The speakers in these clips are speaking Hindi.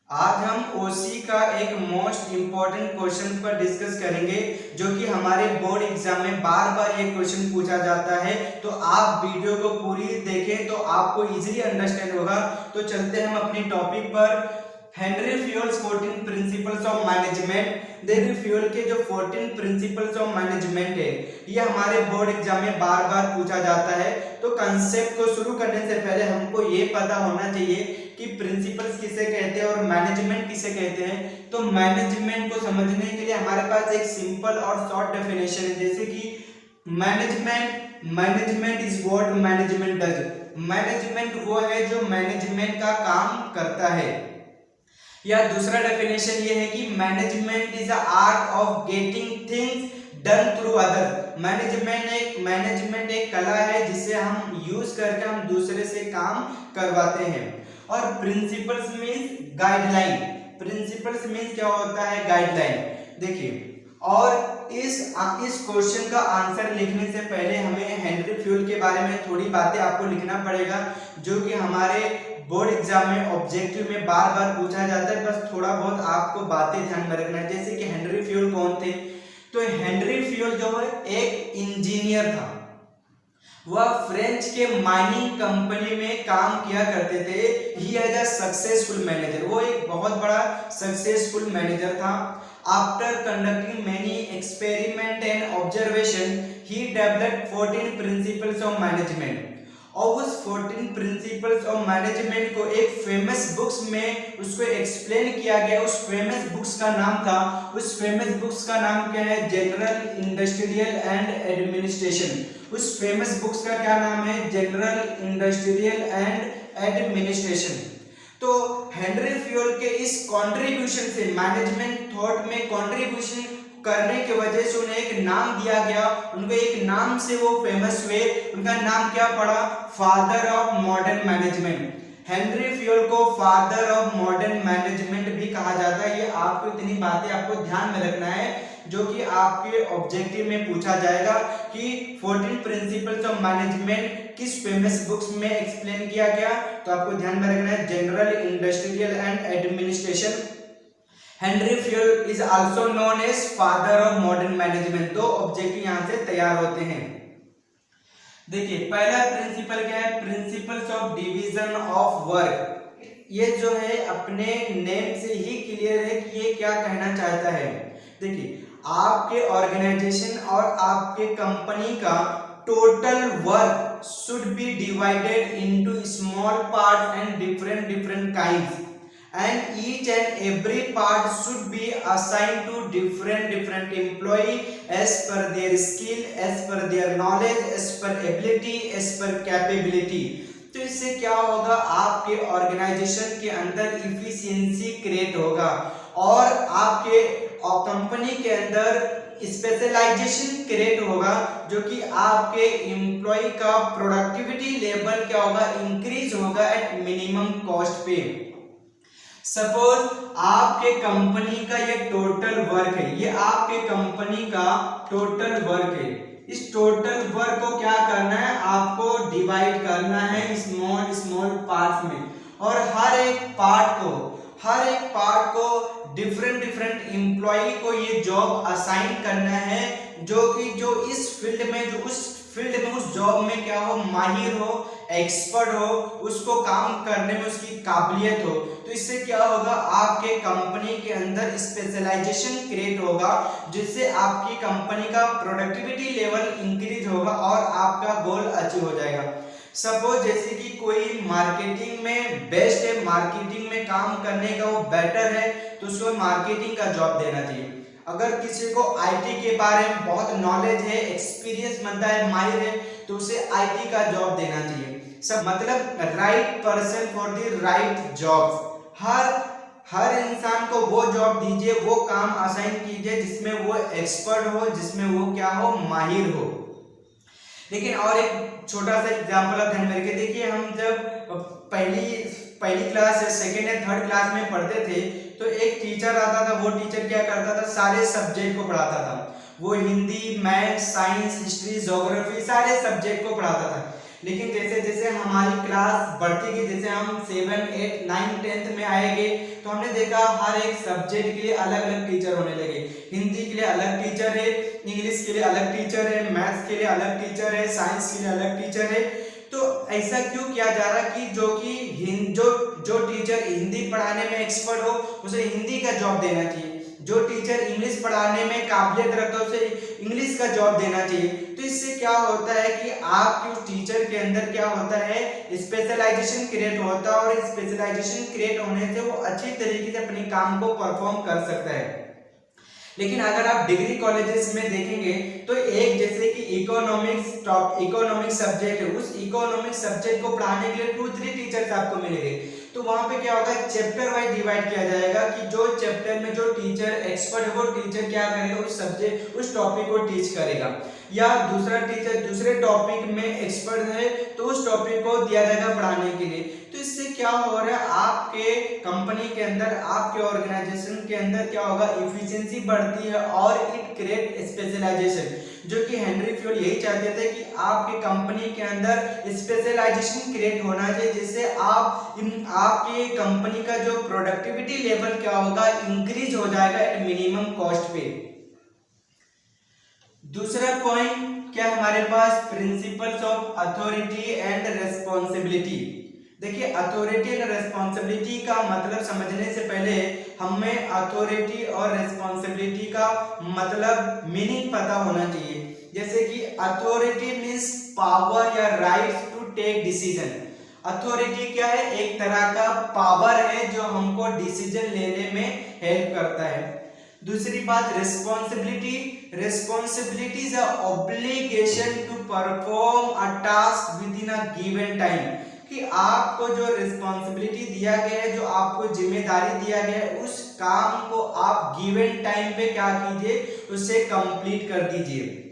आज हम ओसी का एक मोस्ट इम्पॉर्टेंट क्वेश्चन पर डिस्कस करेंगे जो कि हमारे बोर्ड एग्जाम में बार बार ये क्वेश्चन पूछा जाता है। तो आप वीडियो को पूरी देखें तो आपको इजीली अंडरस्टैंड होगा। तो चलते हैं हम अपनी टॉपिक पर। Henry fuels 14 principles of management. देखिए फ्यूल के जो 14 प्रिंसिपल्स ऑफ मैनेजमेंट है ये हमारे बोर्ड एग्जाम में बार बार पूछा जाता है। तो कंसेप्ट को शुरू करने से पहले हमको ये पता होना चाहिए कि प्रिंसिपल्स किसे कहते हैं और मैनेजमेंट किसे कहते हैं। तो मैनेजमेंट को समझने के लिए हमारे पास एक सिंपल और शॉर्ट डेफिनेशन है, जैसे कि management is what management does. Management वो है जो मैनेजमेंट का काम करता है। या दूसरा डेफिनेशन ये है कि management is a art of getting things done through other. Management एक कला है जिसे हम यूज करके हम दूसरे से काम करवाते हैं। और principles means guideline. Principles means क्या होता है? गाइडलाइन। देखिए, और इस क्वेश्चन का आंसर लिखने से पहले हमें हेनरी फ्यूल के बारे में थोड़ी बातें आपको लिखना पड़ेगा, जो कि हमारे बोर्ड एग्जाम में ऑब्जेक्टिव में बार बार पूछा जाता है। बस थोड़ा बहुत आपको बातें ध्यान में रखना है। जैसे कि हेनरी फ्यूल कौन थे? तो हेनरी फ्यूल जो है एक इंजीनियर था। वह फ्रेंच के माइनिंग कंपनी में काम किया करते थे। He has a successful manager. वो एक बहुत बड़ा सक्सेसफुल मैनेजर था। After conducting many experiment and observation he developed 14 principles of management. और उस 14 प्रिंसिपल्स ऑफ मैनेजमेंट को एक फेमस बुक्स में उसको एक्सप्लेन किया गया। उस फेमस बुक्स का नाम था, उस फेमस बुक्स का नाम क्या है? General industrial and administration. उस फेमस बुक्स का क्या नाम है? General industrial and administration. तो हेनरी फ्यूल के इस कंट्रीब्यूशन से, मैनेजमेंट थॉट में कंट्रीब्यूशन करने की वजह से उन्हें एक नाम दिया गया। उनको एक नाम से वो फेमस हुए। उनका नाम क्या पड़ा? Father of modern management. Henry fuel को फादर ऑफ मॉडर्न मैनेजमेंट भी कहा जाता है। ये आपको इतनी बातें आपको ध्यान में रखना है जो कि आपके ऑब्जेक्टिव में पूछा जाएगा कि 14 प्रिंसिपल्स ऑफ मैनेजमेंट किस फेमस बुक्स में एक्सप्लेन किया गया। तो आपको ध्यान में रखना है general industrial and administration. Henry Fayol is also known as father of modern management. दो ऑब्जेक्टिव यहां से तैयार होते हैं। देखिए, पहला प्रिंसिपल क्या है? Principles of division of work. ये जो है अपने नेम से ही क्लियर है कि ये क्या कहना चाहता है। देखिए, आपके ऑर्गेनाइजेशन और आपके कंपनी का total work should be divided into small part and different kinds, and each and every part should be assigned to different employee as per their skill, as per their knowledge, as per ability, as per capability। तो इससे क्या होगा? आपके ऑर्गेनाइजेशन के अंदर इफिशिएंसी क्रिएट होगा और आपके कंपनी के अंदर स्पेशलाइजेशन क्रिएट होगा, जो कि आपके एम्प्लॉय का प्रोडक्टिविटी लेवल क्या होगा? इंक्रीज होगा एट मिनिमम कॉस्ट पे। सपोज आपके कंपनी का ये टोटल वर्क है, ये आपके कंपनी का टोटल वर्क है। इस टोटल वर्क को क्या करना है? आपको डिवाइड करना है स्मॉल पार्ट्स में, और हर एक पार्ट को डिफरेंट एम्प्लॉय को ये जॉब असाइन करना है, जो इस फील्ड में, उस जॉब में क्या हो? माहिर हो, एक्सपर्ट हो, उसको काम करने में उसकी काबिलियत हो। तो इससे क्या होगा? आपके कंपनी के अंदर स्पेशलाइजेशन क्रिएट होगा, जिससे आपकी कंपनी का प्रोडक्टिविटी लेवल इंक्रीज होगा और आपका गोल अचीव हो जाएगा। सपोज जैसे कि कोई मार्केटिंग में बेस्ट है, मार्केटिंग में काम करने का वो बेटर है, तो उसको मार्केटिंग का जॉब देना चाहिए। अगर किसी को आईटी के बारे में बहुत नॉलेज है, एक्सपीरियंस बनता है, माहिर है, तो उसे आईटी का जॉब देना चाहिए। सब मतलब right person for the right job. हर इंसान को वो जॉब दीजिए, वो काम असाइन कीजिए जिसमें वो एक्सपर्ट हो, जिसमें वो क्या हो? माहिर हो। लेकिन और एक छोटा सा एग्जांपल आप ध्यान में रखिए। देखिए, हम जब पहली क्लास या सेकेंड या थर्ड क्लास में पढ़ते थे तो एक टीचर आता था। वो टीचर क्या करता था? सारे सब्जेक्ट को पढ़ाता था। वो Hindi, math, science, history, geography सारे सब्जेक्ट को पढ़ाता था। लेकिन जैसे जैसे हमारी क्लास बढ़ती गई, जैसे हम 7, 8, 9, 10 में आएंगे तो हमने देखा हर एक सब्जेक्ट के लिए अलग अलग टीचर होने लगे। हिंदी के लिए अलग टीचर है, इंग्लिश के लिए अलग टीचर है, मैथ्स के लिए अलग टीचर है, साइंस के लिए अलग टीचर है। तो ऐसा क्यों किया जा रहा कि जो टीचर हिंदी पढ़ाने में एक्सपर्ट हो उसे हिंदी का जॉब देना चाहिए, जो टीचर इंग्लिश पढ़ाने में काबिलियत रखता है उसे इंग्लिश का जॉब देना चाहिए। तो इससे क्या होता है कि आपके उस टीचर के अंदर क्या होता है, स्पेशलाइजेशन क्रिएट होता है, और स्पेशलाइजेशन क्रिएट होने से वो अच्छी तरीके से अपने काम को परफॉर्म कर सकता है। लेकिन अगर आप डिग्री कॉलेजेस में देखेंगे तो एक जैसे कि इकोनॉमिक्स सब्जेक्ट है, उस इकोनॉमिक सब्जेक्ट को पढ़ाने के लिए 2-3 टीचर्स आपको मिलेंगे। तो वहां पे क्या होगा, चैप्टर वाइज डिवाइड किया जाएगा कि जो चैप्टर में जो टीचर एक्सपर्ट है वो टीचर क्या करेगा, उस सब्जेक्ट उस टॉपिक को टीच करेगा। या दूसरा टीचर दूसरे टॉपिक में एक्सपर्ट है तो उस टॉपिक को दिया जाएगा पढ़ाने के लिए। तो इससे क्या हो रहा है, आपके कंपनी के अंदर, आपके ऑर्गेनाइजेशन के अंदर क्या होगा, इफिशिएंसी बढ़ती है और इट क्रिएट स्पेशलाइजेशन, जो कि हेनरी फ्योल यही चाहते थे कि आपके कंपनी के अंदर स्पेशलाइजेशन क्रिएट होना चाहिए, जिससे आपके कंपनी का जो प्रोडक्टिविटी लेवल क्या होगा, इंक्रीज हो जाएगा एट मिनिमम कॉस्ट पे। दूसरा पॉइंट क्या हमारे पास, principles of authority and responsibility. देखिए अथॉरिटी एंड रेस्पॉन्सिबिलिटी का मतलब समझने से पहले हमें अथॉरिटी और रेस्पॉन्सिबिलिटी का मतलब मीनिंग पता होना चाहिए। जैसे कि अथॉरिटी मीन्स पावर या right to take decision. Authority क्या है, एक तरह का पावर है जो हमको डिसीजन लेने में हेल्प करता है। दूसरी बात responsibility, responsibility is a obligation to perform a task within a given time, कि आपको जो रिस्पॉन्सिबिलिटी दिया गया है, जो आपको जिम्मेदारी दिया गया है, उस काम को आप गिवन टाइम पे क्या कीजिए, उसे कंप्लीट कर दीजिए।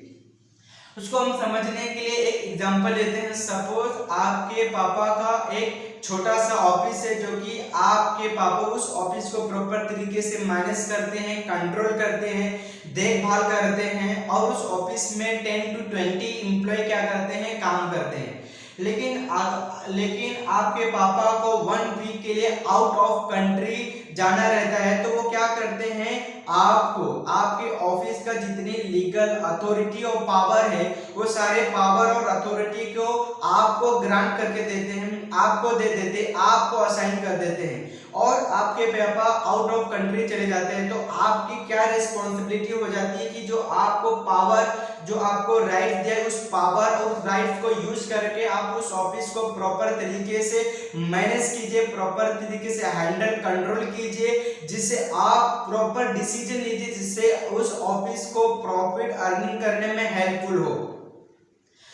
उसको हम समझने के लिए एक एग्जांपल लेते हैं। सपोज आपके पापा का एक छोटा सा ऑफिस है, जो कि आपके पापा उस ऑफिस को प्रॉपर तरीके से मैनेज करते हैं, कंट्रोल करते हैं, देखभाल करते हैं, और उस ऑफिस में 10 to 20 एम्प्लॉय क्या करते हैं, काम करते हैं। लेकिन आपके पापा को 1 वीक के लिए आउट ऑफ कंट्री जाना रहता है, तो वो क्या करते हैं, आपको आपके ऑफिस का जितनी लीगल अथॉरिटी और पावर है, वो सारे पावर और अथॉरिटी को आपको ग्रांट करके देते हैं, आपको दे देते, आपको असाइन कर देते हैं। और आपके पापा आउट ऑफ कंट्री चले जाते हैं, तो आपकी क्या रिस्पॉन्सिबिलिटी हो जाती है कि जो आपको पावर, जो आपको राइट दिया है, उस पावर और राइट को यूज करके आप उस ऑफिस को प्रॉपर तरीके से मैनेज कीजिए, प्रॉपर तरीके से हैंडल कंट्रोल कीजिए, जिससे आप प्रॉपर डिसीजन लीजिए, जिससे उस ऑफिस को प्रॉफिट अर्निंग करने में हेल्पफुल हो।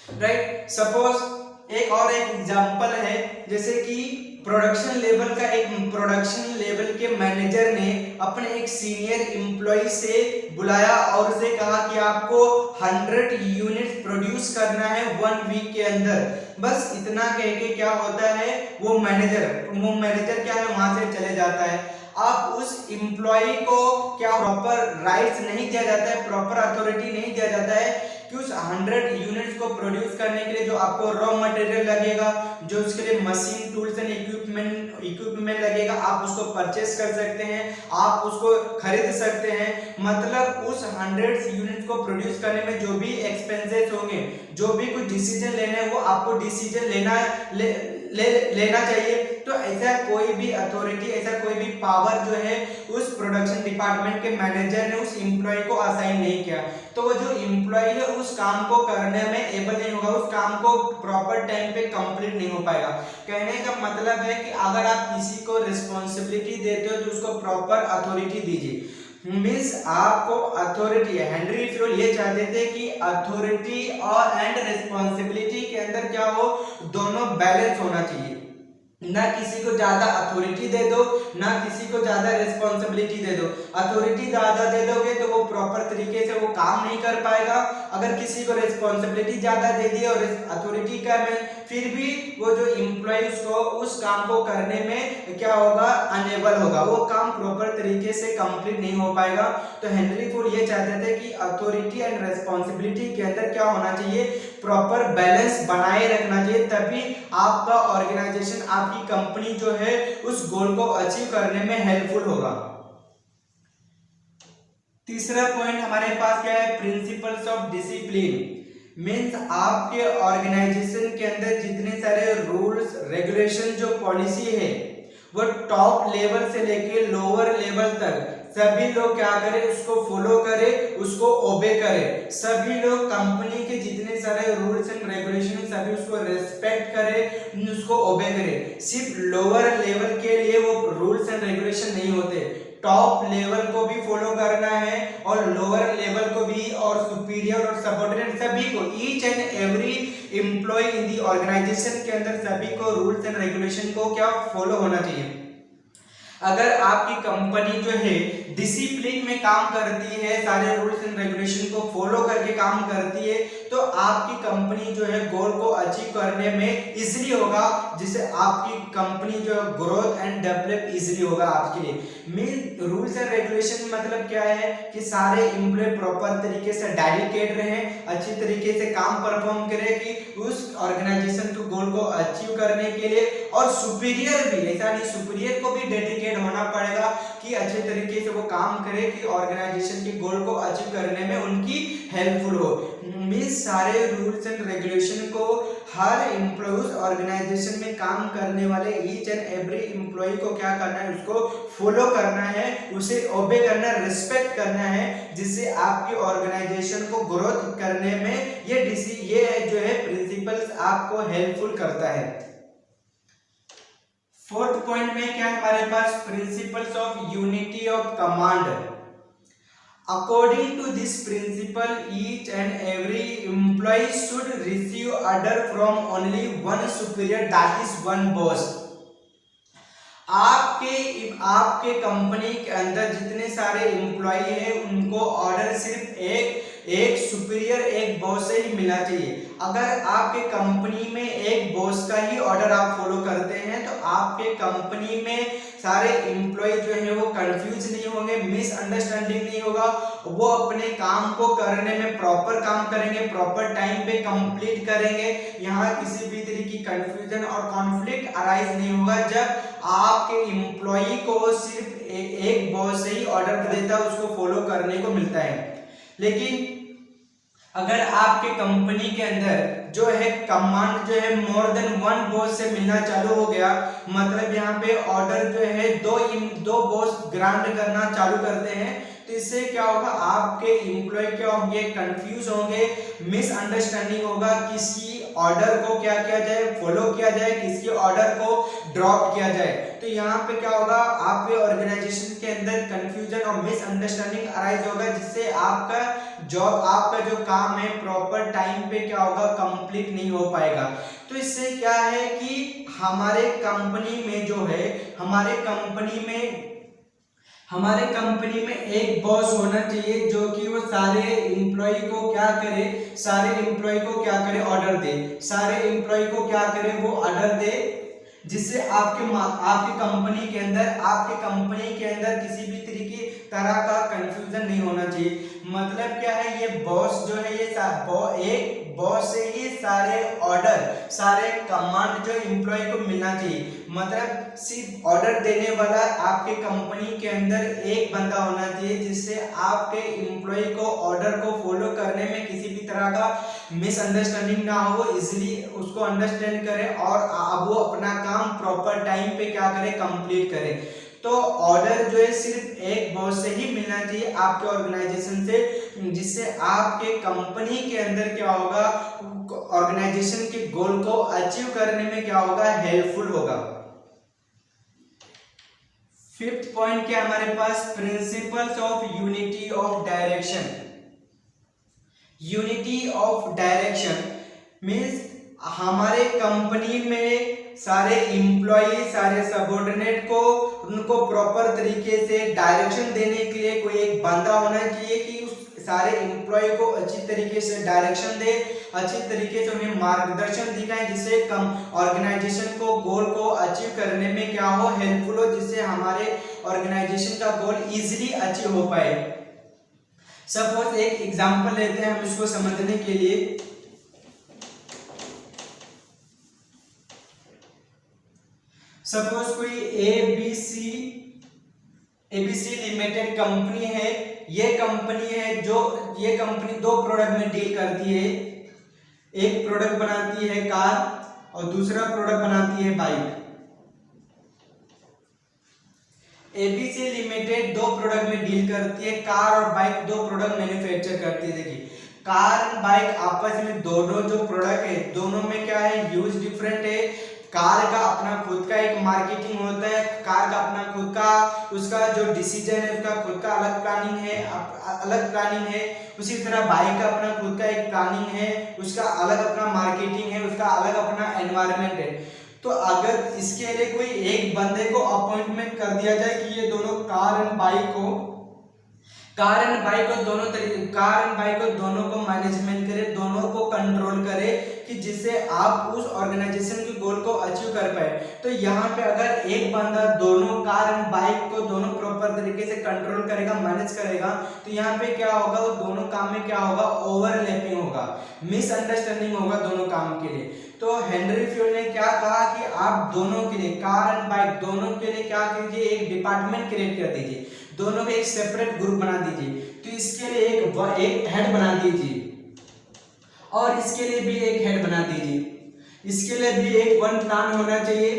राइट, सपोज एक एग्जांपल है, जैसे कि प्रोडक्शन लेवल के मैनेजर ने अपने एक सीनियर एम्प्लॉय से बुलाया और उसे कहा कि आपको 100 यूनिट प्रोड्यूस करना है 1 वीक के अंदर। बस इतना कह के क्या होता है, वो मैनेजर क्या है, वहां से चले जाता है। आप उस एम्प्लॉय को क्या प्रॉपर राइट्स नहीं दिया जाता है, प्रॉपर अथॉरिटी नहीं दिया जाता है कि उस 100 यूनिट्स को प्रोड्यूस करने के लिए जो आपको रॉ मटेरियल लगेगा, जो उसके लिए मशीन, टूल्स एंड इक्विपमेंट लगेगा, आप उसको परचेस कर सकते हैं, आप उसको खरीद सकते हैं। मतलब उस 100 यूनिट्स को प्रोड्यूस करने में जो भी एक्सपेंसेस होंगे, जो भी कुछ डिसीजन लेने हैं, वो आपको डिसीजन लेना चाहिए। तो ऐसा कोई भी अथॉरिटी, ऐसा कोई भी पावर जो है उस प्रोडक्शन डिपार्टमेंट के मैनेजर ने उस एम्प्लॉय को असाइन नहीं किया, तो वो जो एम्प्लॉय है उस काम को करने में एबल नहीं होगा, उस काम को प्रॉपर टाइम पे कंप्लीट नहीं हो पाएगा। कहने का मतलब है कि अगर आप किसी को रिस्पॉन्सिबिलिटी देते हो तो उसको प्रॉपर अथॉरिटी दीजिए। मीन्स आपको अथॉरिटी, हेनरी फ्योल ये चाहते थे कि अथॉरिटी और एंड रिस्पॉन्सिबिलिटी के अंदर क्या हो, दोनों बैलेंस होना चाहिए। ना किसी को ज्यादा अथॉरिटी दे दो, ना किसी को ज्यादा रिस्पॉन्सिबिलिटी दे दो। अथॉरिटी ज्यादा दे दोगे तो वो प्रॉपर तरीके से वो काम नहीं कर पाएगा। अगर किसी को रिस्पॉन्सिबिलिटी ज्यादा दे दी और अथॉरिटी का में, फिर भी वो जो एम्प्लॉय उसको उस काम को करने में क्या होगा, अनेबल होगा। होगा, वो काम प्रॉपर तरीके से कंप्लीट नहीं हो पाएगा। तो हेनरी फोर्ड ये चाहते थे कि अथॉरिटी एंड रेस्पॉन्सिबिलिटी के अंदर क्या होना चाहिए, प्रॉपर बैलेंस बनाए रखना चाहिए, तभी आपका ऑर्गेनाइजेशन, आपकी कंपनी जो है उस गोल को अचीव करने में हेल्पफुल होगा। तीसरा पॉइंट हमारे पास क्या है, प्रिंसिपल्स ऑफ डिसिप्लिन। मीन्स आपके ऑर्गेनाइजेशन के अंदर जितने सारे रूल्स रेगुलेशन जो पॉलिसी है वो टॉप लेवल से लेके लोअर लेवल तक सभी लोग क्या करें, उसको फॉलो करें, उसको ओबे करें। सभी लोग कंपनी के जितने सारे रूल्स एंड रेगुलेशन सभी उसको रेस्पेक्ट करें, उसको ओबे करें। सिर्फ लोअर लेवल के लिए वो रूल्स एंड रेगुलेशन नहीं होते, टॉप लेवल को भी फॉलो करना है और लोअर लेवल को भी, और सुपीरियर और सबऑर्डिनेट सभी को, each and every employee in the organisation के अंदर सभी को रूल्स एंड रेगुलेशन को क्या फॉलो होना चाहिए। अगर आपकी कंपनी जो है डिसिप्लिन में काम करती है, सारे रूल्स एंड रेगुलेशन को फॉलो करके काम करती है, तो आपकी कंपनी जो है गोल को अचीव करने में इजीली होगा, जिससे आपकी कंपनी जो ग्रोथ एंड डेवलप इजीली होगा आपके लिए। मीन रूल्स एंड रेगुलेशन मतलब क्या है कि सारे एम्प्लॉय प्रॉपर तरीके से डेडिकेट रहे, अच्छी तरीके से काम परफॉर्म करें कि उस ऑर्गेनाइजेशन के गोल को अचीव करने के लिए, और सुपीरियर भी, ऐसा नहीं सुपीरियर को भी डेडिकेट होना पड़ेगा कि अच्छे तरीके से वो काम करे कि ऑर्गेनाइजेशन के गोल को अचीव करने में उनकी हेल्पफुल हो। मींस सारे रूल्स एंड रेगुलेशन को हर एम्प्लॉय ऑर्गेनाइजेशन में काम करने वाले ईच एंड एवरी एम्प्लॉय को क्या करना है, उसको फॉलो करना है, उसे ओबे करना है, रिस्पेक्ट करना है, जिससे आपकी ऑर्गेनाइजेशन को ग्रोथ करने में ये जो है प्रिंसिपल्स आपको हेल्पफुल करता है। फोर्थ पॉइंट में क्या है हमारे पास, principles of unity of command. According to this principle each and every employee should receive order from only one superior, that is one boss. आपके कंपनी के अंदर जितने सारे एम्प्लॉय हैं उनको ऑर्डर सिर्फ एक सुपीरियर, एक बॉस से ही मिलना चाहिए। अगर आपके कंपनी में एक बॉस का ही ऑर्डर आप फॉलो करते हैं तो आपके कंपनी में सारे एम्प्लॉय जो है वो कंफ्यूज नहीं होंगे, मिसअंडरस्टैंडिंग नहीं होगा, वो अपने काम को करने में प्रॉपर काम करेंगे, प्रॉपर टाइम पे कंप्लीट करेंगे। यहाँ किसी भी तरह की कंफ्यूजन और कॉन्फ्लिक्ट अराइज नहीं होगा जब आपके एम्प्लॉय को सिर्फ एक बॉस से ही ऑर्डर देता है, उसको फॉलो करने को मिलता है। लेकिन अगर आपके कंपनी के अंदर जो है कमांड जो है मोर देन वन बॉस से मिलना चालू हो गया, मतलब यहाँ पे ऑर्डर जो है दो बॉस ग्रांट करना चालू करते हैं, तो इससे क्या होगा, आपके एम्प्लॉय क्या होंगे, कंफ्यूज होंगे, मिसअंडरस्टैंडिंग होगा, किसी ऑर्डर को क्या किया जाए, फॉलो किया जाए, किसी ऑर्डर को ड्रॉप किया जाए। तो यहाँ पे क्या होगा, आपके ऑर्गेनाइजेशन के अंदर कंफ्यूजन और मिसअंडरस्टैंडिंग अराइज होगा, जिससे आपका जो काम है प्रॉपर टाइम पे क्या होगा, कंप्लीट नहीं हो पाएगा। तो इससे क्या है कि हमारे कंपनी में जो है, हमारे कंपनी में एक बॉस होना चाहिए जो कि वो सारे एम्प्लॉय को क्या करे, ऑर्डर दे, सारे एम्प्लॉय को क्या करे, वो ऑर्डर दे, जिससे आपके कंपनी के अंदर किसी भी तरह का कंफ्यूजन नहीं होना चाहिए। मतलब क्या है, ये बॉस जो है, एक बॉस से ही सारे कमांड जो एम्प्लॉय को मिलना चाहिए। मतलब सिर्फ ऑर्डर देने वाला आपके कंपनी के अंदर एक बंदा होना चाहिए, जिससे आपके एम्प्लॉय को ऑर्डर को फॉलो करने में किसी भी तरह का मिसअंडरस्टैंडिंग ना हो, इजीली उसको अंडरस्टैंड करे और अब वो अपना काम प्रॉपर टाइम पे क्या करे, कंप्लीट करे। तो ऑर्डर जो है सिर्फ एक बॉस से ही मिलना चाहिए आपके ऑर्गेनाइजेशन से, जिससे आपके कंपनी के अंदर क्या होगा, ऑर्गेनाइजेशन के गोल को अचीव करने में क्या होगा, हेल्पफुल होगा। फिफ्थ पॉइंट क्या हमारे पास, principles of unity of direction. Unity of direction means हमारे कंपनी में सारे एम्प्लॉय, सारे सबऑर्डिनेट को उनको प्रॉपर तरीके से डायरेक्शन देने के लिए कोई एक बंदा होना चाहिए कि उस सारे एम्प्लॉय को अच्छी तरीके से डायरेक्शन दे अच्छी तरीके से उन्हें मार्गदर्शन दिखाएं, जिससे कम ऑर्गेनाइजेशन को गोल को अचीव करने में क्या हो, हेल्पफुल हो, जिससे हमारे ऑर्गेनाइजेशन का गोल इजीली अचीव हो पाए। सपोज एक एग्जांपल लेते हैं हम इसको समझने के लिए। सपोज कोई एबीसी लिमिटेड कंपनी है। ये कंपनी दो प्रोडक्ट में डील करती है। एक प्रोडक्ट बनाती है कार और दूसरा प्रोडक्ट बनाती है बाइक। एबीसी लिमिटेड दो प्रोडक्ट में डील करती है, कार और बाइक दो प्रोडक्ट मैन्युफैक्चर करती है। देखिए कार और बाइक आपस में दोनों जो प्रोडक्ट है दोनों में क्या है, यूज डिफरेंट है। कार का अपना खुद का एक मार्केटिंग होता है, कार का अपना खुद का उसका जो डिसीजन है उसका खुद का अलग प्लानिंग है। उसी तरह बाइक का अपना खुद का एक प्लानिंग है, उसका अलग अपना मार्केटिंग है, उसका अलग अपना एनवायरनमेंट है। तो अगर इसके लिए कोई एक बंदे को अपॉइंटमेंट कर दिया जाए कि ये दोनों कार एंड बाइक को दोनों को मैनेजमेंट करे, दोनों को कंट्रोल करे, कि जिससे आप उस ऑर्गेनाइजेशन के गोल को अचीव कर पाए। तो यहाँ पे अगर एक बंदा दोनों कार एंड बाइक को दोनों प्रॉपर तरीके से कंट्रोल करेगा, मैनेज करेगा, तो यहाँ पे क्या होगा, वो दोनों काम में क्या होगा, ओवरलैपिंग होगा, मिसअंडरस्टैंडिंग होगा दोनों काम के लिए। तो हेनरी फ्यूल ने क्या कहा कि आप दोनों के लिए, कार एंड बाइक दोनों के लिए क्या कीजिए, एक डिपार्टमेंट क्रिएट कर दीजिए, दोनों का एक सेपरेट ग्रुप बना दीजिए। तो इसके लिए एक हेड बना दीजिए और इसके लिए भी एक हेड बना दीजिए। इसके लिए भी एक वन प्लान होना चाहिए,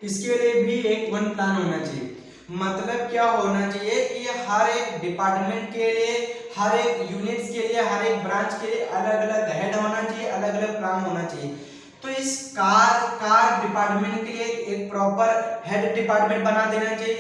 इसके लिए भी एक वन प्लान होना चाहिए। मतलब क्या होना चाहिए कि हर एक डिपार्टमेंट के लिए, हर एक यूनिट्स के लिए, हर एक ब्रांच के लिए अलग अलग हेड होना चाहिए, अलग अलग प्लान होना चाहिए। तो इस कार डिपार्टमेंट के लिए एक प्रॉपर हेड डिपार्टमेंट बना देना चाहिए,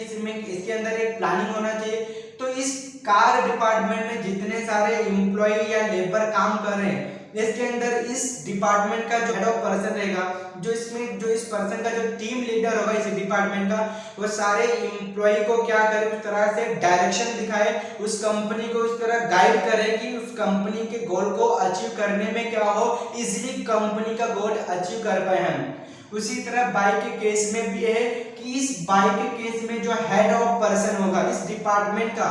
इसके अंदर एक प्लानिंग होना चाहिए। तो इस कार डिपार्टमेंट में जितने सारे एम्प्लॉय या लेबर काम कर रहे हैं, इसके अंदर इस डिपार्टमेंट का जो हेड ऑफ पर्सन रहेगा, जो इस पर्सन का जो टीम लीडर होगा इस डिपार्टमेंट का, वो सारे एम्प्लॉय को क्या करे, उस तरह से डायरेक्शन दिखाए, उस कंपनी को उस तरह गाइड करे कि उस कंपनी के गोल को अचीव करने में क्या हो, इजीली कंपनी का गोल अचीव कर पाए हम। उसी तरह बाइक के केस में भी है कि इस बाइक के केस में जो हेड ऑफ पर्सन होगा इस डिपार्टमेंट का,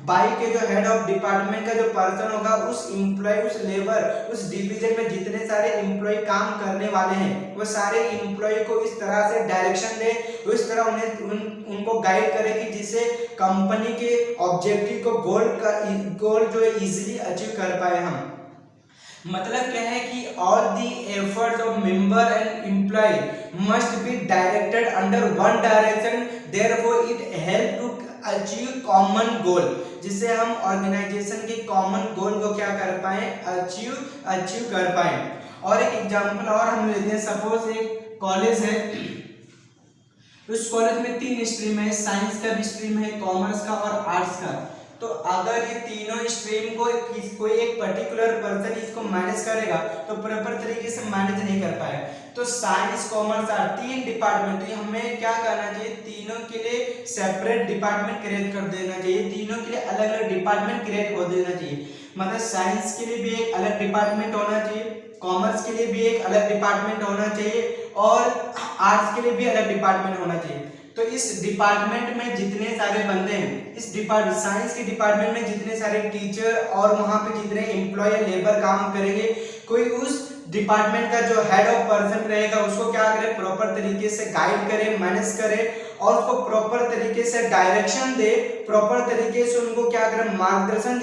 बाइक के जो हेड ऑफ डिपार्टमेंट का जो पर्सन होगा, उस एम्प्लॉय, उस लेबर, उस डिवीजन में जितने सारे एम्प्लॉय काम करने वाले हैं, वो सारे एम्प्लॉय को इस तरह से डायरेक्शन दे, उस तरह उनको गाइड करे कि जिससे कंपनी के ऑब्जेक्टिव को गोल जो है इजीली अचीव कर पाए हम। मतलब क्या है कि all the efforts of member and employee must be directed under one direction, therefore it help to achieve common goal, जिससे हम ऑर्गेनाइजेशन के कॉमन गोल को क्या कर पाए, अचीव कर पाए। और एक एग्जांपल और हम लेते हैं। सपोज एक कॉलेज है, उस कॉलेज में 3 स्ट्रीम है, साइंस का भी स्ट्रीम है, कॉमर्स का और आर्ट्स का। तो अगर ये तीनों स्ट्रीम को कोई एक पर्टिकुलर पर्सन इसको मैनेज करेगा तो प्रॉपर तरीके से मैनेज नहीं कर पाएगा। तो साइंस, कॉमर्स, आर्ट 3 डिपार्टमेंट, तो हमें क्या करना चाहिए, तीनों के लिए सेपरेट डिपार्टमेंट क्रिएट कर देना चाहिए, तीनों के लिए अलग अलग डिपार्टमेंट क्रिएट कर देना चाहिए। मतलब साइंस के लिए भी एक अलग डिपार्टमेंट होना चाहिए, कॉमर्स के लिए भी एक अलग डिपार्टमेंट होना चाहिए और आर्ट्स के लिए भी अलग डिपार्टमेंट होना चाहिए। तो इस डिपार्टमेंट में जितने सारे बंदे हैं, इस साइंस के डिपार्टमेंट में जितने सारे टीचर और वहां पे जितने एम्प्लॉय लेबर काम करेंगे, कोई उस डिपार्टमेंट का जो हेड ऑफ पर्सन रहेगा उसको क्या करे, प्रॉपर तरीके से गाइड करे, मैनेज करे और उसको प्रॉपर तरीके से डायरेक्शन दे, प्रॉपर तरीके से उनको क्या करे, मार्गदर्शन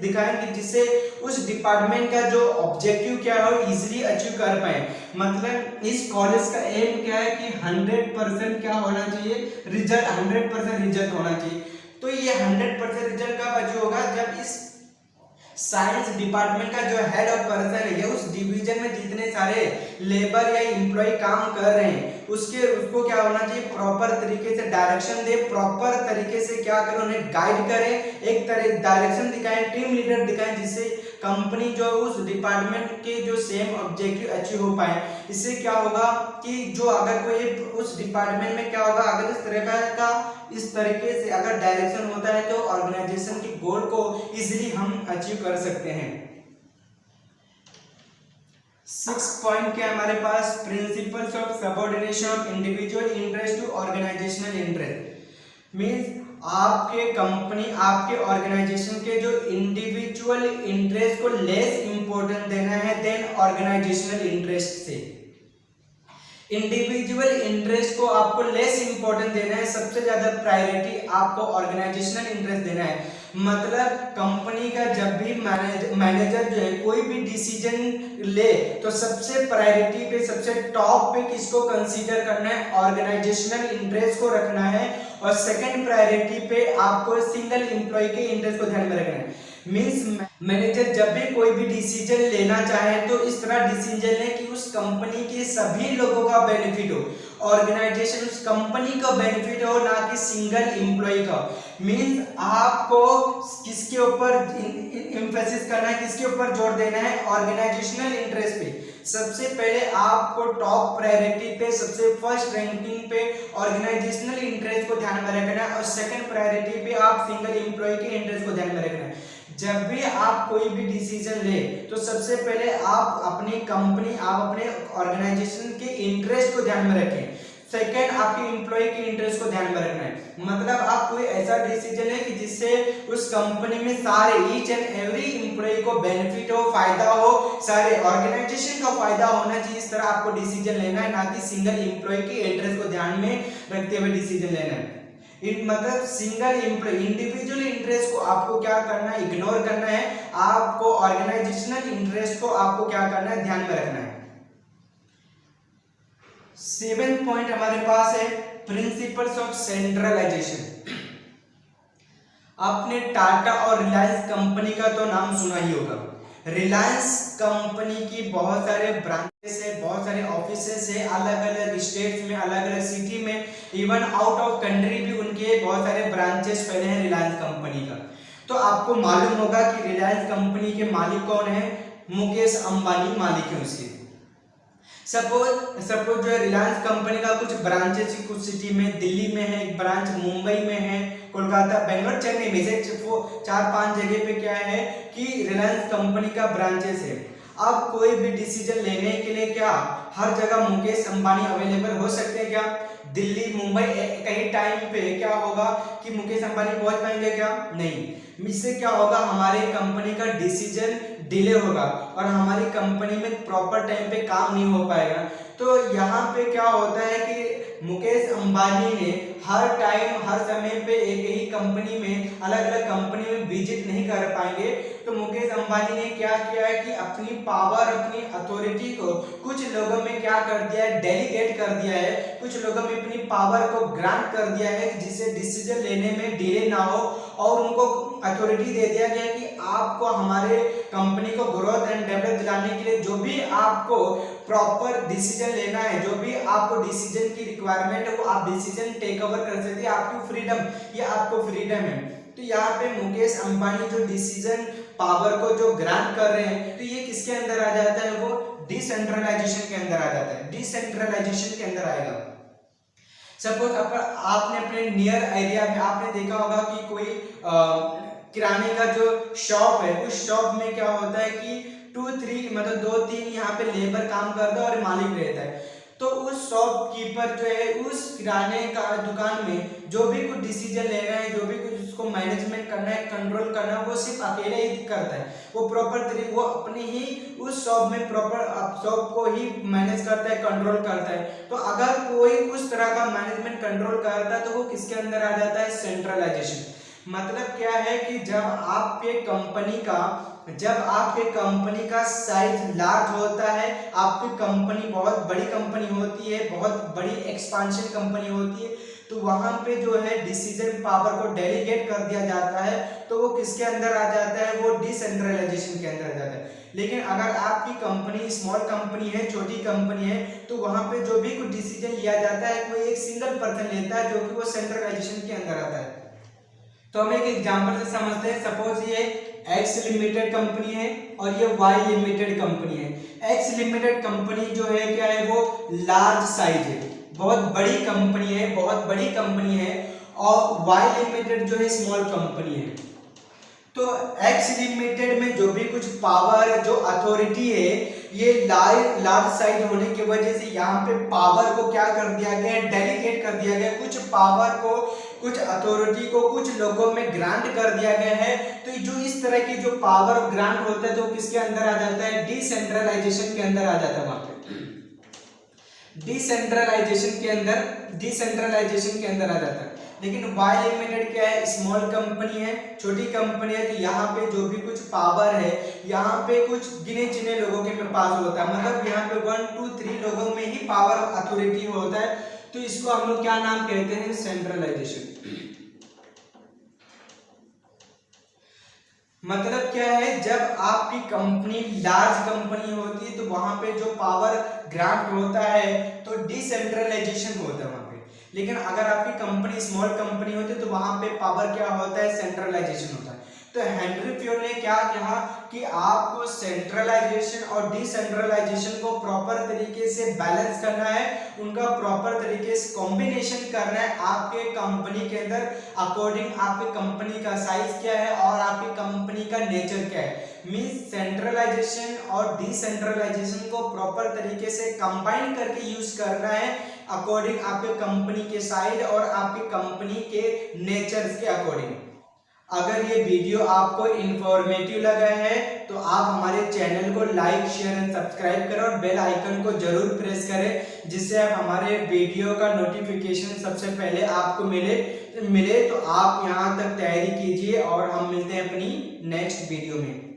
दिखाएं, जिससे उस डिपार्टमेंट का जो ऑब्जेक्टिव क्या हो इजीली अचीव कर पाए। मतलब इस कॉलेज का एम क्या है कि 100% क्या होना चाहिए, रिजल्ट 100% रिजल्ट होना चाहिए। तो ये 100% रिजल्ट कब अचीव होगा, जब इस साइंस डिपार्टमेंट का जो हेड ऑफ पर्सन है या उस डिवीजन में जितने सारे लेबर या एम्प्लॉय काम कर रहे हैं उसको क्या होना चाहिए, प्रॉपर तरीके से डायरेक्शन दे, प्रॉपर तरीके से क्या करें, उन्हें गाइड करें, एक तरह डायरेक्शन दिखाएं, टीम लीडर दिखाएं, जिससे कंपनी जो उस डिपार्टमेंट के जो सेम ऑब्जेक्टिव अचीव हो पाए। इससे क्या होगा कि जो अगर कोई उस डिपार्टमेंट में क्या होगा, अगर इस तरीके से अगर डायरेक्शन होता है तो ऑर्गेनाइजेशन के गोल को इजीली हम अचीव कर सकते हैं। 6 पॉइंट क्या है हमारे पास, principles of subordination of individual interest to organisational interest. Means आपके कंपनी, आपके ऑर्गेनाइजेशन के जो इंडिविजुअल इंटरेस्ट को लेस इंपॉर्टेंट देना है देन ऑर्गेनाइजेशनल इंटरेस्ट से। इंडिविजुअल इंटरेस्ट को आपको लेस इंपॉर्टेंट देना है, सबसे ज्यादा प्रायोरिटी आपको ऑर्गेनाइजेशनल इंटरेस्ट देना है। मतलब कंपनी का जब भी मैनेजर जो है कोई भी डिसीजन ले तो सबसे प्रायोरिटी पे, सबसे टॉप पे किसको कंसीडर करना है, ऑर्गेनाइजेशनल इंटरेस्ट को रखना है। और सेकंड प्रायोरिटी पे आपको सिंगल एम्प्लॉय के इंटरेस्ट को ध्यान में रखना है। मींस मैनेजर जब भी कोई भी डिसीजन लेना चाहे तो इस तरह डिसीजन ले कि उस कंपनी के सभी लोगों का बेनिफिट हो, ऑर्गेनाइजेशन उस कंपनी का बेनिफिट हो, ना कि सिंगल एम्प्लॉय का। मींस आपको किसके ऊपर एम्फेसिस करना है, किसके ऊपर जोर देना है, ऑर्गेनाइजेशनल इंटरेस्ट पे। सबसे पहले आपको टॉप प्रायोरिटी पे, सबसे फर्स्ट रैंकिंग पे ऑर्गेनाइजेशनल इंटरेस्ट को ध्यान में रखना है, और सेकंड प्रायोरिटी पे आप सिंगल एम्प्लॉय के इंटरेस्ट को ध्यान में रखना है। जब भी आप कोई भी डिसीजन ले तो सबसे पहले आप अपनी कंपनी, आप अपने ऑर्गेनाइजेशन के इंटरेस्ट को ध्यान में रखें। सेकेंड, आपके एम्प्लॉय के इंटरेस्ट को ध्यान में रखना है। मतलब आप कोई ऐसा डिसीजन है कि जिससे उस कंपनी में सारे ईच एंड एवरी एम्प्लॉय को बेनिफिट हो, फायदा हो, सारे ऑर्गेनाइजेशन का फायदा होना चाहिए। इस तरह आपको डिसीजन लेना है, ना कि सिंगल एम्प्लॉय के इंटरेस्ट को ध्यान में रखते हुए डिसीजन लेना है। मतलब सिंगल एम्प्लॉय, इंडिविजुअल इंटरेस्ट को आपको क्या करना है, इग्नोर करना है। आपको ऑर्गेनाइजेशनल इंटरेस्ट को आपको क्या करना है, ध्यान में रखना है। 7 पॉइंट हमारे पास है प्रिंसिपल्स ऑफ सेंट्रलाइजेशन। आपने टाटा और रिलायंस कंपनी का तो नाम सुना ही होगा। रिलायंस कंपनी की बहुत सारे ब्रांचेस है, बहुत सारे ऑफिसेस है, अलग अलग स्टेट्स में, अलग अलग सिटी में, इवन आउट ऑफ कंट्री भी उनके बहुत सारे ब्रांचेस फैले हैं रिलायंस कंपनी का। तो आपको मालूम होगा कि रिलायंस कंपनी के मालिक कौन है, मुकेश अंबानी मालिक है उसके। सपोज जो है रिलायंस कंपनी का कुछ ब्रांचेस कुछ सिटी में, दिल्ली में है एक ब्रांच, मुंबई में है, कोलकाता, बेंगलोर, चेन्नई में से 4-5 जगह पे क्या है कि रिलायंस कंपनी का ब्रांचेस है। अब कोई भी डिसीजन लेने के लिए क्या हर जगह मुकेश अंबानी अवेलेबल हो सकते हैं क्या? दिल्ली, मुंबई कहीं टाइम पे क्या होगा कि मुकेश अंबानी पहुंच पाएंगे क्या? नहीं। इससे क्या होगा, हमारे कंपनी का डिसीजन डिले होगा और हमारी कंपनी में प्रॉपर टाइम पे काम नहीं हो पाएगा। तो यहाँ पे क्या होता है कि मुकेश अंबानी ने हर टाइम, हर समय पे एक ही कंपनी में, अलग अलग कंपनी में विजिट नहीं कर पाएंगे। तो मुकेश अंबानी ने क्या किया है कि अपनी पावर, अपनी अथॉरिटी को कुछ लोगों में क्या कर दिया है, डेलीगेट कर दिया है, कुछ लोगों में अपनी पावर को ग्रांट कर दिया है जिससे डिसीजन लेने में डिले ना हो, और उनको अथॉरिटी दे दिया गया कि आपको हमारे कंपनी को ग्रोथ एंड डेवलप दिलाने के लिए जो भी आपको प्रॉपर डिसीजन लेना है, जो भी आपको डिसीजन की रिक्वायरमेंट है, वो आप डिसीजन टेक ओवर कर सकते हैं। आपकी फ्रीडम, ये आपको फ्रीडम है। तो यहाँ पे मुकेश अंबानी जो डिसीजन पावर को जो ग्रांट कर रहे हैं, तो ये किसके अंदर आ जाता है, वो डिसेंट्रलाइजेशन के अंदर आ जाता है, डिसेंट्रलाइजेशन के अंदर आएगा। सपोज आपने अपने नियर एरिया में आपने देखा होगा कि कोई किराने का जो शॉप है, उस शॉप में क्या होता है कि 2-3 मतलब 2-3 यहाँ पे लेबर काम करता है और मालिक रहता है। तो उस शॉपकीपर जो है उस किराने का दुकान में जो भी कुछ डिसीजन लेना है, जो भी कुछ उसको मैनेजमेंट करना है, कंट्रोल करना है, वो सिर्फ अकेले ही करता है। वो प्रॉपर तरीके, वो अपनी ही उस शॉप में प्रॉपर शॉप को ही मैनेज करता है, कंट्रोल करता है। तो अगर कोई उस तरह का मैनेजमेंट कंट्रोल करता है तो वो किसके अंदर आ जाता है, सेंट्रलाइजेशन। मतलब क्या है कि जब आपके कंपनी का साइज लार्ज होता है, आपकी कंपनी बहुत बड़ी कंपनी होती है, बहुत बड़ी एक्सपांशन कंपनी होती है, तो वहां पे जो है डिसीजन पावर को डेलीगेट कर दिया जाता है। तो वो किसके अंदर आ जाता है, वो डिसेंट्रलाइजेशन के अंदर आ जाता है। लेकिन अगर आपकी कंपनी स्मॉल कंपनी है, छोटी कंपनी है, तो वहां पे जो भी कुछ डिसीजन लिया जाता है वो एक सिंगल पर्सन लेता है, जो कि वो सेंट्रलाइजेशन के अंदर आता है। तो हम एक एग्जांपल से समझते हैं। सपोज ये एक्स लिमिटेड कंपनी है और ये वाई लिमिटेड कंपनी है। एक्स लिमिटेड कंपनी जो है क्या है, वो लार्ज साइज है, बहुत बड़ी कंपनी है, बहुत बड़ी कंपनी है, और वाई लिमिटेड जो है स्मॉल कंपनी है। तो एक्स लिमिटेड में जो भी कुछ पावर, जो अथॉरिटी है, ये लार्ज साइज होने की वजह से यहाँ पे पावर को क्या कर दिया गया है, डेलीगेट कर दिया गया है। कुछ पावर को, कुछ अथॉरिटी को कुछ लोगों में ग्रांट कर दिया गया है। तो जो इस तरह की जो पावर ग्रांट होता है तो किसके अंदर आ जाता है, डिसेंट्रलाइजेशन के अंदर आ जाता है। वहां पे डिसेंट्रलाइजेशन के अंदर आ जाता है। लेकिन वाई लिमिटेड क्या है, स्मॉल कंपनी है, छोटी कंपनी है। तो यहाँ पे जो भी कुछ पावर है, यहाँ पे कुछ गिने चुने लोगों के पास होता है। मतलब यहाँ पे 1 2 3 लोगों में ही पावर अथॉरिटी होता है। तो इसको हम लोग क्या नाम कहते हैं, सेंट्रलाइजेशन। मतलब क्या है, जब आपकी कंपनी लार्ज कंपनी होती है तो वहां पे जो पावर ग्रांट होता है तो डिसेंट्रलाइजेशन होता है वहां पे। लेकिन अगर आपकी कंपनी स्मॉल कंपनी होती है तो वहां पे पावर क्या होता है, सेंट्रलाइजेशन होता है। तो हेनरी फ्योर्ड ने क्या कहा कि आपको सेंट्रलाइजेशन और डिसेंट्रलाइजेशन को प्रॉपर तरीके से बैलेंस करना है, उनका प्रॉपर तरीके से कॉम्बिनेशन करना है आपके कंपनी के अंदर, अकॉर्डिंग आपके कंपनी का साइज क्या है और आपकी कंपनी का नेचर क्या है। मींस सेंट्रलाइजेशन और डिसेंट्रलाइजेशन को प्रॉपर तरीके से कंबाइन करके यूज करना है अकॉर्डिंग आपके कंपनी के साइज और आपके कंपनी के नेचर के अकॉर्डिंग। अगर ये वीडियो आपको इंफॉर्मेटिव लगा है तो आप हमारे चैनल को लाइक, शेयर एंड सब्सक्राइब करें और बेल आइकन को जरूर प्रेस करें, जिससे आप हमारे वीडियो का नोटिफिकेशन सबसे पहले आपको मिले। तो आप यहाँ तक तैयारी कीजिए और हम मिलते हैं अपनी नेक्स्ट वीडियो में।